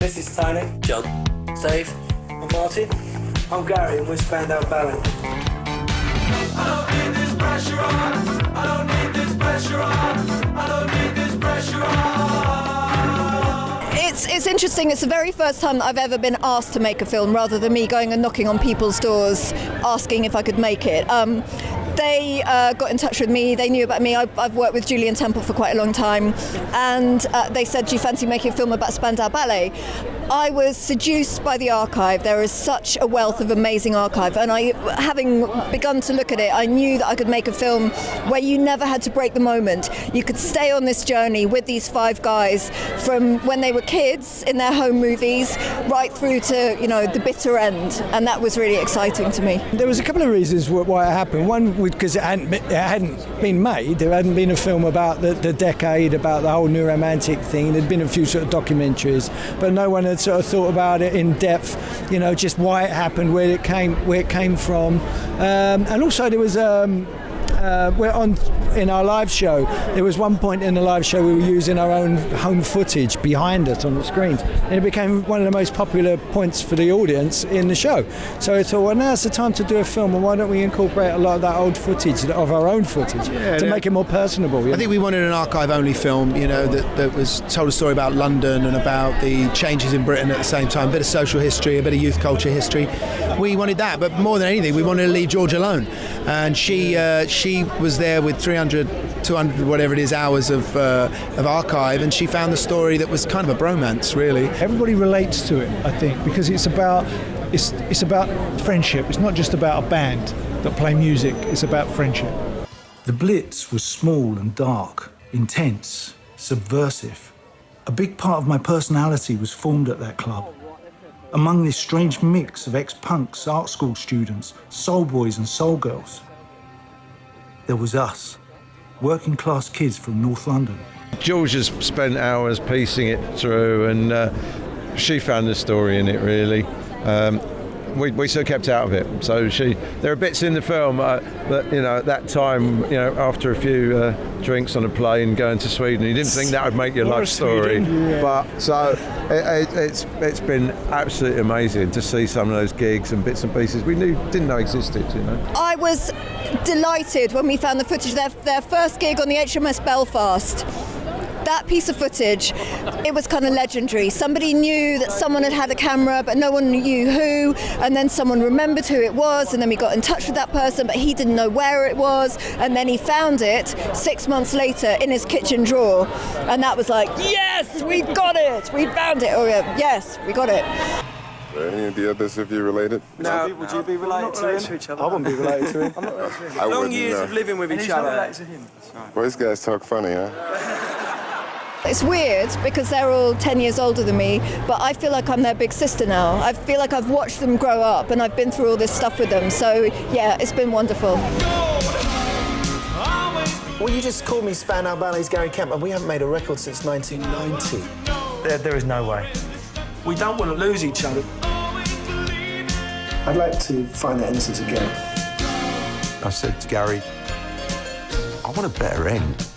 This is Tony. John. Dave. I'm Martin. I'm Gary and we're Spandau Ballet. I don't need this pressure on. I don't need this pressure on. I don't need this pressure on. It's interesting. It's the very first time that I've ever been asked to make a film rather than me going and knocking on people's doors asking if I could make it. They got in touch with me. They knew about me. I've worked with Julian Temple for quite a long time, and they said, do you fancy making a film about Spandau Ballet? I was seduced by the archive. There is such a wealth of amazing archive, and having begun to look at it, I knew that I could make a film where you never had to break the moment. You could stay on this journey with these 5 guys from when they were kids in their home movies right through to, you know, the bitter end, and that was really exciting to me. There was a couple of reasons why it happened. One, because it hadn't been made. There hadn't been a film about the decade, about the whole new romantic thing. There'd been a few sort of documentaries, but no one had sort of thought about it in depth, you know, just why it happened, where it came from. And also there was in our live show, there was one point in the live show we were using our own home footage behind us on the screens, and it became one of the most popular points for the audience in the show. So I thought, well, now's the time to do a film, and why don't we incorporate a lot of that old footage, of our own footage, to make it more personable. I think we wanted an archive-only film, you know, that was told a story about London and about the changes in Britain at the same time, a bit of social history, a bit of youth culture history. We wanted that, but more than anything, we wanted to leave George alone. And she was there with 300, 200, whatever it is, hours of archive, and she found the story that was kind of a bromance, really. Everybody relates to it, I think, because it's about friendship. It's not just about a band that play music, it's about friendship. The Blitz was small and dark, intense, subversive. A big part of my personality was formed at that club. Among this strange mix of ex-punks, art school students, soul boys and soul girls, there was us, working class kids from North London. Jules has spent hours piecing it through, and she found the story in it, really. We sort of kept out of it. So there are bits in the film that, you know, at that time, you know, after a few drinks on a plane going to Sweden, you didn't think that would make your life story. Yeah. But so it's been absolutely amazing to see some of those gigs and bits and pieces we didn't know existed, you know. I was delighted when we found the footage, their first gig on the HMS Belfast. That piece of footage, it was kind of legendary. Somebody knew that someone had a camera, but no one knew who, and then someone remembered who it was, and then we got in touch with that person, but he didn't know where it was, and then he found it 6 months later in his kitchen drawer, and that was like, yes, we got it, we found it, oh yeah, yes, we got it. Are any of the others of you related? No. Would you be related to each other? I wouldn't be related to him. I'm not related to him. I Long wouldn't, years no. of living with each other. Related to him. Well, these guys talk funny, huh? It's weird because they're all 10 years older than me, but I feel like I'm their big sister now. I feel like I've watched them grow up and I've been through all this stuff with them. So yeah, it's been wonderful. Well, you just called me Spandau Ballet's Gary Kemp, and we haven't made a record since 1990. There is no way. We don't want to lose each other. I'd like to find that innocence again. I said to Gary, I want a better end.